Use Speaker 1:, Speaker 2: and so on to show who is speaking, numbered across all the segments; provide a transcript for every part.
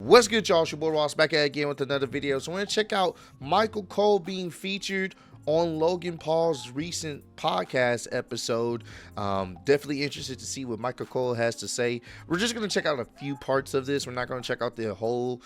Speaker 1: What's good, y'all? It's your boy Ross back at it again with another video. So we're going to check out Michael Cole being featured on Logan Paul's recent podcast episode. Definitely interested to see what Michael Cole has to say. We're just going to check out a few parts of this. We're not going to check out the whole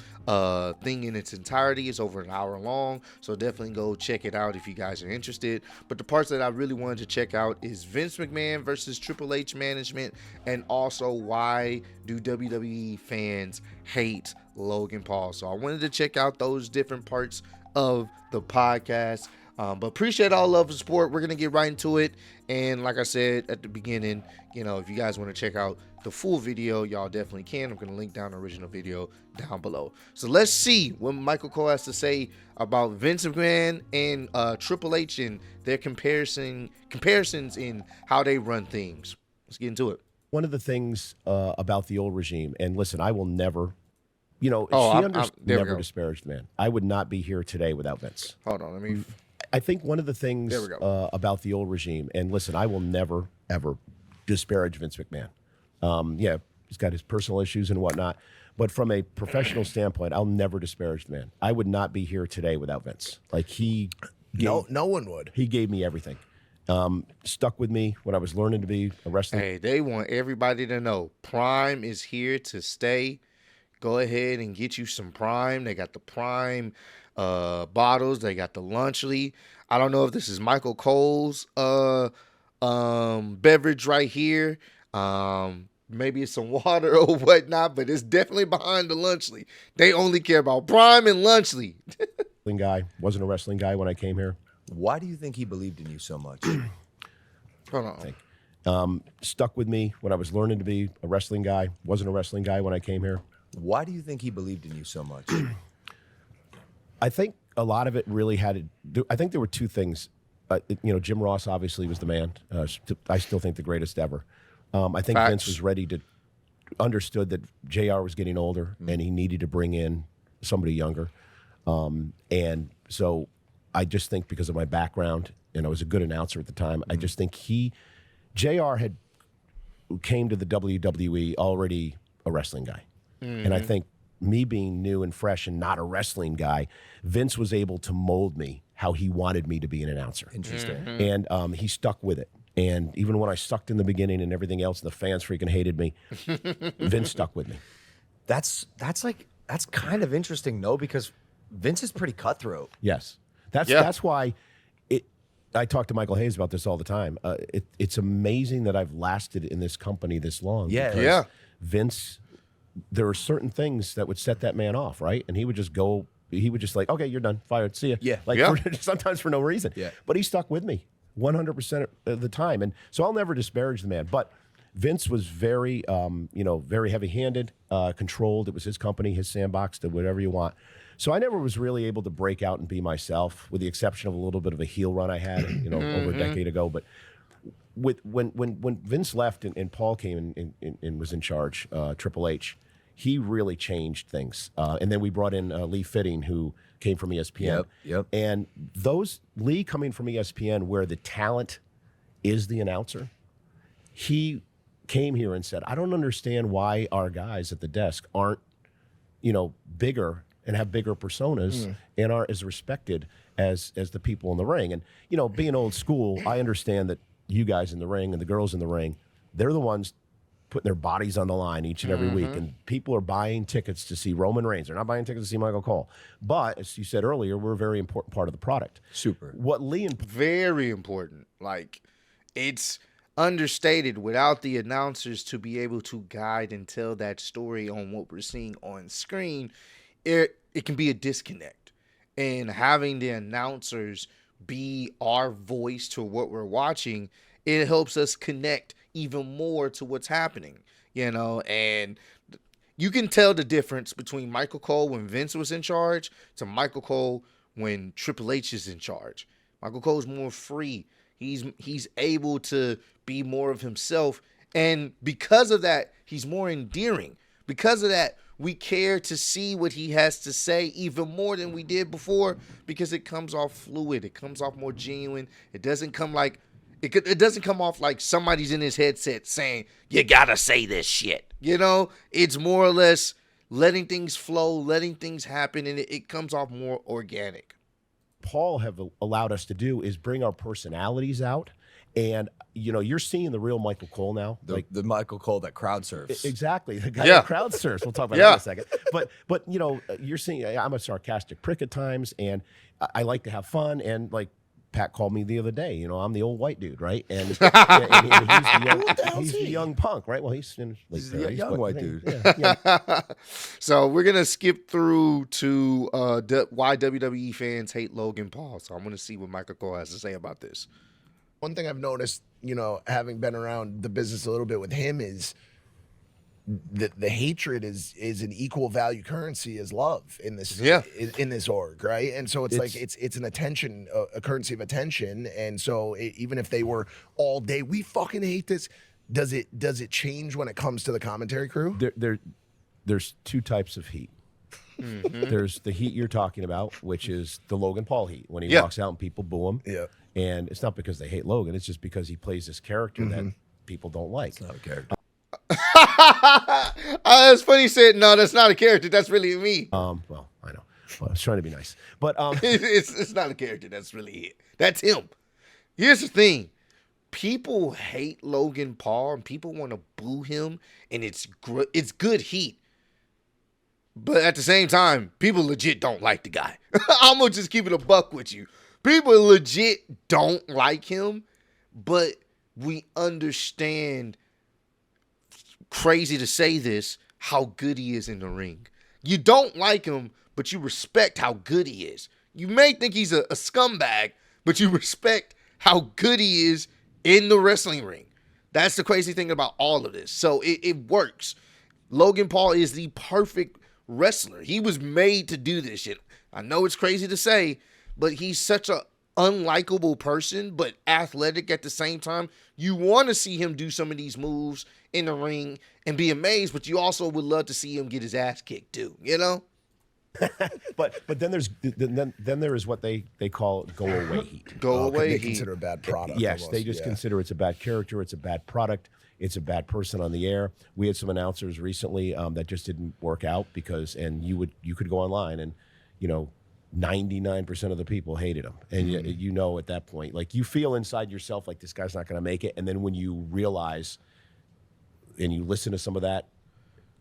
Speaker 1: thing in its entirety. It's over an hour long, so definitely go check it out if you guys are interested. But the parts that I really wanted to check out is Vince McMahon versus Triple H management, and also why do WWE fans hate Logan Paul. So I wanted to check out those different parts of the podcast. But appreciate all love and support. We're going to get right into it. And like I said at the beginning, if you guys want to check out the full video, y'all definitely can. I'm going to link down the original video down below. So let's see what Michael Cole has to say about Vince McMahon and Triple H and their comparisons in how they run things. Let's get into it.
Speaker 2: One of the things about the old regime, and listen, I will never, never disparaged the man. I would not be here today without Vince.
Speaker 1: Hold on, let me...
Speaker 2: I think one of the things about the old regime, and listen, I will never, ever disparage Vince McMahon. He's got his personal issues and whatnot, but from a professional standpoint, I'll never disparage the man. I would not be here today without Vince. No one would. He gave me everything. Stuck with me when I was learning to be a wrestler.
Speaker 1: Hey, they want everybody to know Prime is here to stay. Go ahead and get you some Prime. They got the Prime bottles. They got the Lunchly. I don't know if this is Michael Cole's beverage right here. Maybe it's some water or whatnot, but it's definitely behind the Lunchly. They only care about Prime and Lunchly.
Speaker 2: Wasn't a wrestling guy when I came here.
Speaker 3: Why do you think he believed in you so much?
Speaker 1: Hold on.
Speaker 2: Stuck with me when I was learning to be a wrestling guy. Wasn't a wrestling guy when I came here.
Speaker 3: Why do you think he believed in you so much?
Speaker 2: I think a lot of it really had to do, I think there were two things. Jim Ross obviously was the man. I still think the greatest ever. I think
Speaker 1: Facts.
Speaker 2: Vince was understood that JR was getting older and he needed to bring in somebody younger. And so I just think because of my background, and I was a good announcer at the time, I just think JR came to the WWE already a wrestling guy. And I think me being new and fresh and not a wrestling guy, Vince was able to mold me how he wanted me to be an announcer.
Speaker 3: Interesting.
Speaker 2: And he stuck with it. And even when I sucked in the beginning and everything else, and the fans freaking hated me, Vince stuck with me.
Speaker 3: That's kind of interesting, though, because Vince is pretty cutthroat.
Speaker 2: Yes. That's why I talk to Michael Hayes about this all the time. It's amazing that I've lasted in this company this long.
Speaker 3: Yeah.
Speaker 2: Vince, there are certain things that would set that man off, right? And he would just go, okay, you're done, fired, see ya.
Speaker 3: Yeah.
Speaker 2: Sometimes for no reason.
Speaker 3: Yeah.
Speaker 2: But he stuck with me 100% of the time. And so I'll never disparage the man. But Vince was very, very heavy-handed, controlled. It was his company, his sandbox, did whatever you want. So I never was really able to break out and be myself, with the exception of a little bit of a heel run I had, over a decade ago. But when Vince left and Paul came and was in charge, Triple H, he really changed things. And then we brought in Lee Fitting, who came from ESPN.
Speaker 3: Yep.
Speaker 2: And Lee coming from ESPN, where the talent is the announcer, he came here and said, I don't understand why our guys at the desk aren't, bigger and have bigger personas and are as respected as the people in the ring. And, being old school, I understand that you guys in the ring and the girls in the ring, they're the ones putting their bodies on the line each and every week. And people are buying tickets to see Roman Reigns. They're not buying tickets to see Michael Cole. But, as you said earlier, we're a very important part of the product.
Speaker 3: Super.
Speaker 1: Very important. It's understated without the announcers to be able to guide and tell that story on what we're seeing on screen. It can be a disconnect. And having the announcers be our voice to what we're watching, it helps us connect even more to what's happening, and you can tell the difference between Michael Cole when Vince was in charge to Michael Cole when Triple H is in charge. Michael Cole's more free. He's able to be more of himself, and because of that, he's more endearing. Because of that, we care to see what he has to say even more than we did before, because it comes off fluid. It comes off more genuine. It doesn't come like It doesn't come off like somebody's in his headset saying, you gotta say this shit. It's more or less letting things flow, letting things happen, and it comes off more organic.
Speaker 2: Paul have allowed us to do is bring our personalities out. And, you're seeing the real Michael Cole now.
Speaker 3: The Michael Cole that crowd surfs.
Speaker 2: Exactly. The guy
Speaker 1: Yeah.
Speaker 2: that crowd surfs. We'll talk about that in a second. But you're seeing, I'm a sarcastic prick at times, and I like to have fun. And like Pat called me the other day, I'm the old white dude, right? And, he's the young punk, right? Well, he's in his late
Speaker 3: He's the
Speaker 2: 30s,
Speaker 3: young
Speaker 2: but,
Speaker 3: white dude.
Speaker 2: Yeah.
Speaker 1: So we're gonna skip through to why WWE fans hate Logan Paul. So I'm gonna see what Michael Cole has to say about this.
Speaker 4: One thing I've noticed, having been around the business a little bit with him, is the hatred is an equal value currency as love in this in this org, right? And so it's like it's an attention, a currency of attention. And so even if they were all day, we fucking hate this. Does it change when it comes to the commentary crew?
Speaker 2: There's two types of heat. Mm-hmm. There's the heat you're talking about, which is the Logan Paul heat, when he walks out and people boo him.
Speaker 4: Yeah.
Speaker 2: And it's not because they hate Logan. It's just because he plays this character that people don't like.
Speaker 3: It's not a character.
Speaker 1: It's funny you said, no, that's not a character. That's really me.
Speaker 2: Well, I know. Well, I was trying to be nice. But
Speaker 1: it's not a character. That's really it. That's him. Here's the thing. People hate Logan Paul and people want to boo him, and it's good heat. But at the same time, people legit don't like the guy. I'm going to just keep it a buck with you. People legit don't like him, but we understand, crazy to say this, how good he is in the ring. You don't like him, but you respect how good he is. You may think he's a scumbag, but you respect how good he is in the wrestling ring. That's the crazy thing about all of this. So it works. Logan Paul is the perfect wrestler. He was made to do this shit. I know it's crazy to say, but he's such a unlikable person, but athletic at the same time. You want to see him do some of these moves in the ring and be amazed, but you also would love to see him get his ass kicked too,
Speaker 2: but then there is what they call go away heat.
Speaker 1: Go away
Speaker 4: They
Speaker 1: heat.
Speaker 4: consider a bad product.
Speaker 2: Yes,
Speaker 4: almost.
Speaker 2: they just consider it's a bad character, it's a bad product, it's a bad person on the air. We had some announcers recently that just didn't work out because, and you could go online and 99% of the people hated him, and at that point, like, you feel inside yourself like this guy's not going to make it, and then when you realize and you listen to some of that,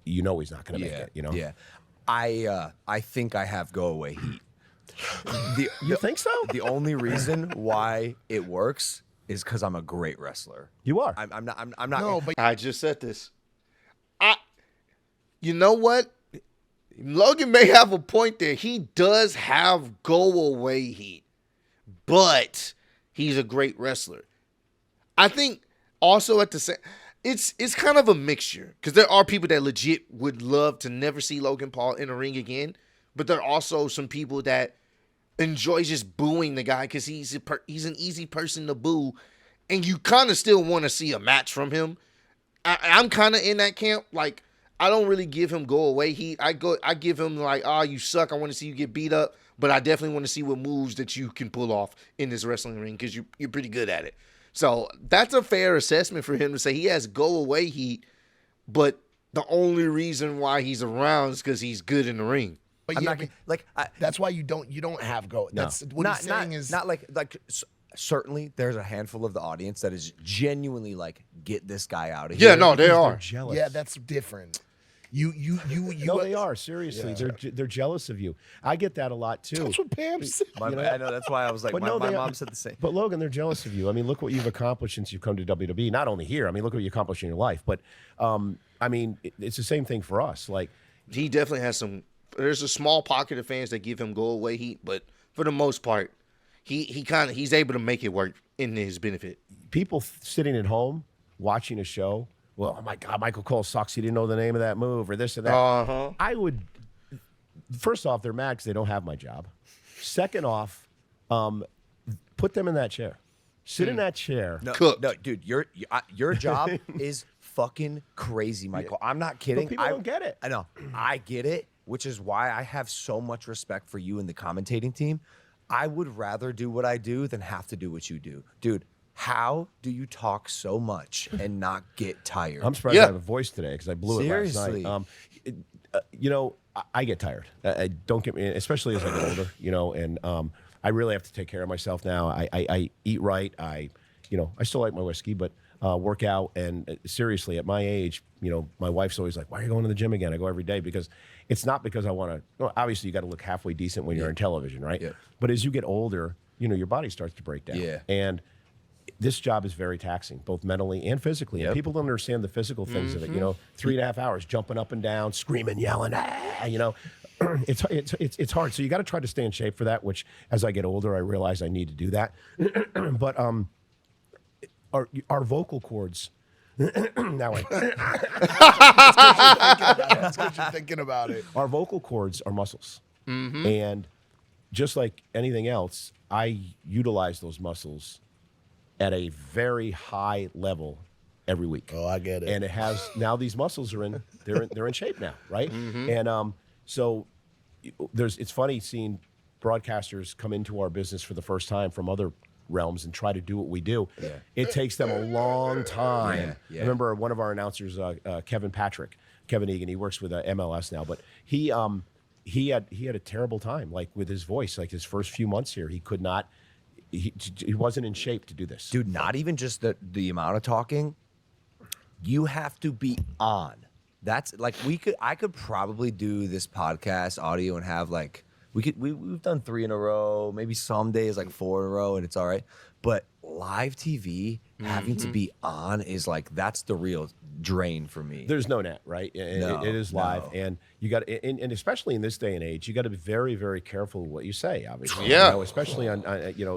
Speaker 2: he's not going to make it.
Speaker 3: Yeah. I think I have go away heat.
Speaker 2: You think so?
Speaker 3: The only reason why it works is because I'm a great wrestler.
Speaker 2: You are.
Speaker 3: I'm not.
Speaker 4: No, but
Speaker 1: I just said this. You know what? Logan may have a point there. He does have go away heat, but he's a great wrestler. I think also at the same, it's kind of a mixture, because there are people that legit would love to never see Logan Paul in a ring again, but there are also some people that enjoy just booing the guy because he's an easy person to boo, and you kind of still want to see a match from him. I'm kind of in that camp. Like, I don't really give him go away heat. I give him like, you suck. I want to see you get beat up, but I definitely want to see what moves that you can pull off in this wrestling ring, because you're pretty good at it. So that's a fair assessment for him to say he has go away heat, but the only reason why he's around is because he's good in the ring.
Speaker 4: But
Speaker 3: I'm
Speaker 4: yeah,
Speaker 3: not
Speaker 4: but
Speaker 3: like
Speaker 4: that's why you don't have go. That's what he's saying is
Speaker 3: not like certainly there's a handful of the audience that is genuinely like, get this guy out of here.
Speaker 1: Yeah, no, they
Speaker 2: Because
Speaker 1: are
Speaker 2: they're jealous.
Speaker 4: Yeah, that's different. You
Speaker 2: No, they are, seriously.
Speaker 4: Yeah.
Speaker 2: They're jealous of you. I get that a lot too.
Speaker 4: That's what Pam said.
Speaker 3: I know, that's why I was like,
Speaker 2: But
Speaker 3: my
Speaker 2: no, they are-
Speaker 3: mom said the same.
Speaker 2: But Logan, they're jealous of you. I mean, look what you've accomplished since you've come to WWE. Not only here, I mean, look what you accomplished in your life. But I mean, it's the same thing for us. Like,
Speaker 1: He definitely has some. There's a small pocket of fans that give him go away heat, but for the most part, he's able to make it work in his benefit.
Speaker 2: people sitting at home watching a show, well, oh my God, Michael Cole sucks. He didn't know the name of that move or this or that. I would, first off, they're mad because they don't have my job. Second off, put them in that chair. Sit in that chair.
Speaker 3: No, dude, your job is fucking crazy, Michael. I'm not kidding.
Speaker 2: But people don't get it.
Speaker 3: I know. I get it, which is why I have so much respect for you and the commentating team. I would rather do what I do than have to do what you do. Dude, how do you talk so much and not get tired?
Speaker 2: I'm surprised I have a voice today because I blew it last
Speaker 3: Seriously.
Speaker 2: night. I get tired. Don't get me, especially as I get older, and I really have to take care of myself now. I eat right. I still like my whiskey, but work out. And seriously, at my age, my wife's always like, why are you going to the gym again? I go every day because it's not because I want to. Well, obviously, you got to look halfway decent when you're in television, right?
Speaker 3: Yeah.
Speaker 2: But as you get older, your body starts to break down.
Speaker 3: Yeah.
Speaker 2: And this job is very taxing, both mentally and physically.
Speaker 3: Yep.
Speaker 2: And people don't understand the physical things of it. 3.5 hours jumping up and down, screaming, yelling, it's hard. So you got to try to stay in shape for that. Which, as I get older, I realize I need to do that. But our vocal cords. Now
Speaker 4: That's good you're thinking about it.
Speaker 2: our vocal cords are muscles, and just like anything else, I utilize those muscles at a very high level every week.
Speaker 4: Oh, I get it.
Speaker 2: And it has now these muscles are they're in shape now, right? And so it's funny seeing broadcasters come into our business for the first time from other realms and try to do what we do.
Speaker 3: Yeah.
Speaker 2: It takes them a long time.
Speaker 3: Yeah.
Speaker 2: I remember one of our announcers, Kevin Egan. He works with MLS now, but he had a terrible time, like with his voice. Like his first few months here, he could not. He wasn't in shape to do this.
Speaker 3: Dude, not even just the amount of talking. You have to be on. That's like I could probably do this podcast audio and have like we've done 3 in a row, maybe some days like 4 in a row, and it's all right. But live TV having to be on is like that's the real drain for me.
Speaker 2: There's no net, right?
Speaker 3: No,
Speaker 2: it is live,
Speaker 3: no.
Speaker 2: and you got, and especially in this day and age, you got to be very, very careful with what you say. Obviously,
Speaker 1: Yeah.
Speaker 2: Especially on,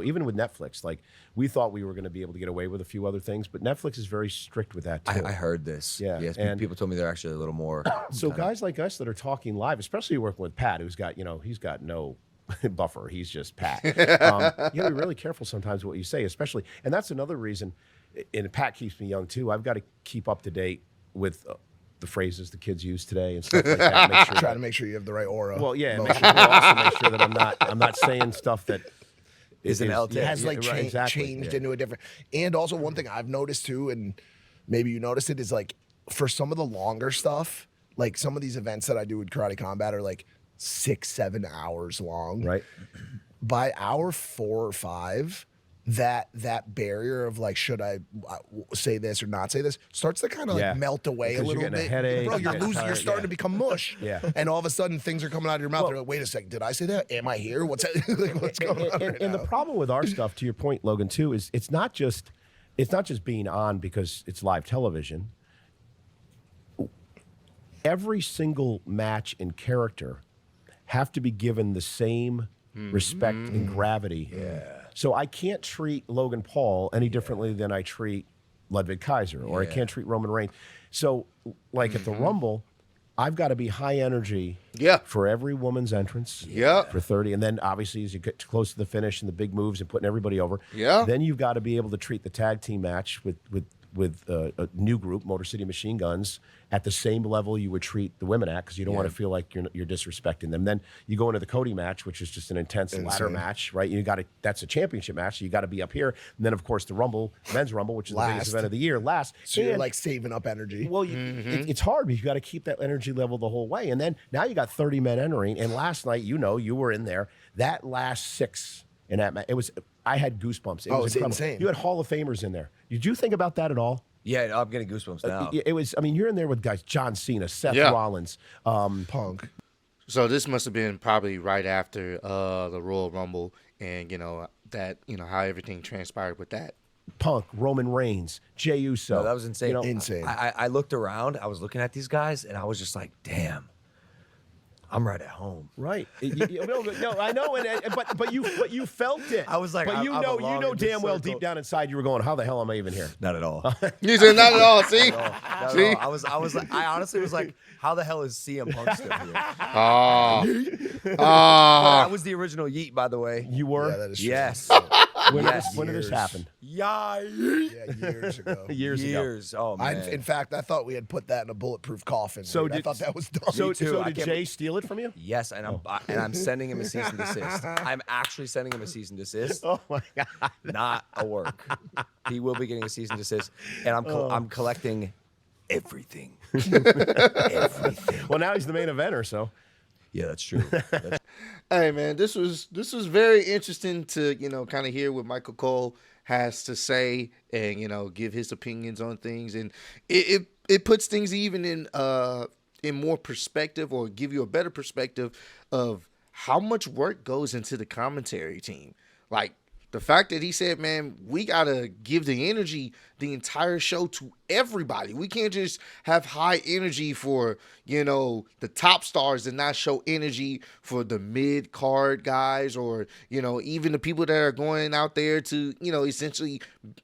Speaker 2: even with Netflix. Like we thought we were going to be able to get away with a few other things, but Netflix is very strict with that too.
Speaker 3: I heard this.
Speaker 2: Yeah,
Speaker 3: Yes,
Speaker 2: and-
Speaker 3: people told me they're actually a little more.
Speaker 2: So guys like us that are talking live, especially working with Pat, who's got, he's got no buffer. He's just Pat. You got to be really careful sometimes what you say, especially, and that's another reason. And Pat keeps me young too. I've got to keep up to date with the phrases the kids use today and stuff like that. Make sure
Speaker 4: Try to make sure you have the right aura.
Speaker 2: well, yeah, and make sure, also make sure that I'm not saying stuff that
Speaker 3: Isn't out there.
Speaker 4: It has like
Speaker 2: right, exactly.
Speaker 4: changed into a different. And also one thing I've noticed too, and maybe you noticed it, is like for some of the longer stuff, like some of these events that I do with Karate Combat are like 6-7 hours long.
Speaker 2: right.
Speaker 4: By hour 4 or 5, that barrier of like, should I say this or not say this, starts to kind of
Speaker 2: Yeah.
Speaker 4: like melt away
Speaker 2: Because
Speaker 4: a
Speaker 2: you're
Speaker 4: little
Speaker 2: getting a
Speaker 4: bit.
Speaker 2: headache,
Speaker 4: Bro,
Speaker 2: you're
Speaker 4: you're
Speaker 2: getting
Speaker 4: losing. You're
Speaker 2: tired,
Speaker 4: starting
Speaker 2: yeah.
Speaker 4: to become mush.
Speaker 2: Yeah.
Speaker 4: And all of a sudden, things are coming out of your mouth. They're like, wait a second, did I say that? Am I here? What's that? Like, what's going on? Right
Speaker 2: And the
Speaker 4: now?
Speaker 2: problem with our stuff, to your point, Logan, too, is it's not just being on because it's live television. Every single match and character have to be given the same respect and gravity. Yeah. So I can't treat Logan Paul any differently than I treat Ludwig Kaiser, or I can't treat Roman Reigns. So, like at the Rumble, I've got to be high energy
Speaker 1: Yeah.
Speaker 2: for every woman's entrance.
Speaker 1: Yeah.
Speaker 2: For 30. And then obviously as you get close to the finish and the big moves and putting everybody over.
Speaker 1: Yeah.
Speaker 2: Then you've got to be able to treat the tag team match with a new group, Motor City Machine Guns, at the same level you would treat the women at, because you don't want to feel like you're disrespecting them. Then you go into the Cody match, which is just an intense ladder match, right? That's a championship match, so you got to be up here. And then of course the Rumble, men's Rumble, which is the biggest
Speaker 4: Last.
Speaker 2: event of the year, last.
Speaker 4: So you're
Speaker 2: And-
Speaker 4: like saving up energy.
Speaker 2: well, it's hard because you got to keep that energy level the whole way. And then now you got 30 men entering. And last night, you were in there. That last 6 in that match, I had goosebumps. It was
Speaker 4: it's
Speaker 2: incredible.
Speaker 4: insane.
Speaker 2: You had Hall of Famers in there. Did you think about that at all?
Speaker 3: Yeah, I'm getting goosebumps now.
Speaker 2: It was. I mean, you're in there with guys: John Cena, Seth
Speaker 1: Yeah.
Speaker 2: Rollins.
Speaker 4: Punk.
Speaker 1: So this must have been probably right after the Royal Rumble, and that how everything transpired with that.
Speaker 2: Punk, Roman Reigns, Jey Uso.
Speaker 3: No, that was insane.
Speaker 4: Insane.
Speaker 3: I looked around. I was looking at these guys, and I was just like, damn, I'm right at home.
Speaker 2: Right. No, I know, but you felt it.
Speaker 3: I was like,
Speaker 2: but
Speaker 3: I'm
Speaker 2: you know
Speaker 3: belonging to
Speaker 2: damn well
Speaker 3: circle.
Speaker 2: deep down inside you were going, how the hell am I even here?
Speaker 3: Not at all.
Speaker 1: You said not at all. See,
Speaker 3: Not at
Speaker 1: see.
Speaker 3: all. I was like, I honestly was like, how the hell is CM Punk still here?
Speaker 1: Oh,
Speaker 3: I was the original Yeet, by the way.
Speaker 2: You were.
Speaker 4: Yeah, that is true.
Speaker 3: Yes.
Speaker 2: When did this happen?
Speaker 3: Yeah.
Speaker 4: Yeah, years ago.
Speaker 2: Years ago.
Speaker 3: Years. Oh man.
Speaker 4: In fact, I thought we had put that in a bulletproof coffin.
Speaker 2: So
Speaker 4: dude. I thought that was dumb.
Speaker 2: So,
Speaker 3: too.
Speaker 2: so
Speaker 3: I
Speaker 2: did
Speaker 3: can't
Speaker 2: Jay steal it from you?
Speaker 3: Yes, and I'm sending him a cease and desist. I'm actually sending him a cease and desist.
Speaker 2: Oh my God.
Speaker 3: Not a work. He will be getting a cease and desist, and I'm collecting everything. Everything.
Speaker 2: Well, now he's the main eventer, so.
Speaker 3: Yeah, that's true.
Speaker 1: Hey man, this was very interesting to kind of hear what Michael Cole has to say and give his opinions on things, and it puts things even in more perspective, or give you a better perspective of how much work goes into the commentary team. Like the fact that he said, man, we got to give the energy the entire show to everybody. We can't just have high energy for, the top stars and not show energy for the mid-card guys, or, even the people that are going out there to, essentially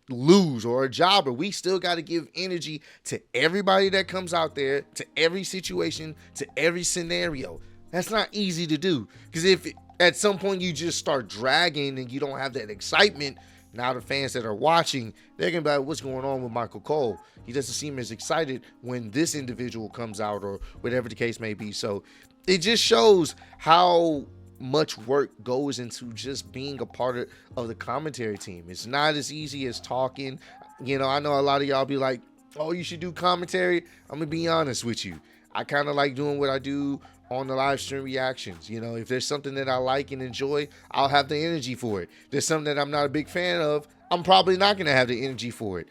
Speaker 1: lose, or a jobber. We still got to give energy to everybody that comes out there, to every situation, to every scenario. That's not easy to do, because if at some point you just start dragging and you don't have that excitement, now the fans that are watching, they're going to be like, what's going on with Michael Cole? He doesn't seem as excited when this individual comes out, or whatever the case may be. So it just shows how much work goes into just being a part of the commentary team. It's not as easy as talking. I know a lot of y'all be like, oh, you should do commentary. I'm going to be honest with you. I kind of like doing what I do on the live stream reactions. If there's something that I like and enjoy, I'll have the energy for it. If there's something that I'm not a big fan of, I'm probably not going to have the energy for it.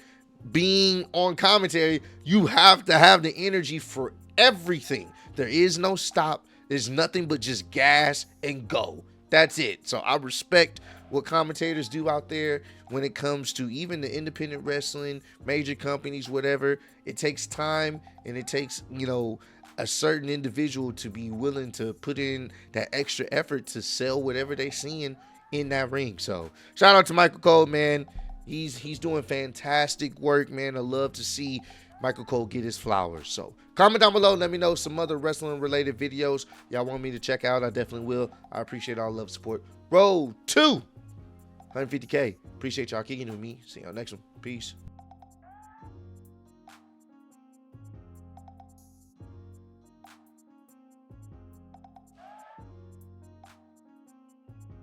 Speaker 1: Being on commentary, you have to have the energy for everything. There is no stop. There's nothing but just gas and go. That's it. So I respect what commentators do out there when it comes to even the independent wrestling, major companies, whatever. It takes time, and it takes, a certain individual to be willing to put in that extra effort to sell whatever they seeing in that ring. So shout out to Michael Cole, man. He's doing fantastic work, man. I love to see Michael Cole get his flowers. So comment down below. Let me know some other wrestling related videos y'all want me to check out. I definitely will. I appreciate all the love and support. Road to 150K. Appreciate y'all kicking with me. See y'all next one. Peace.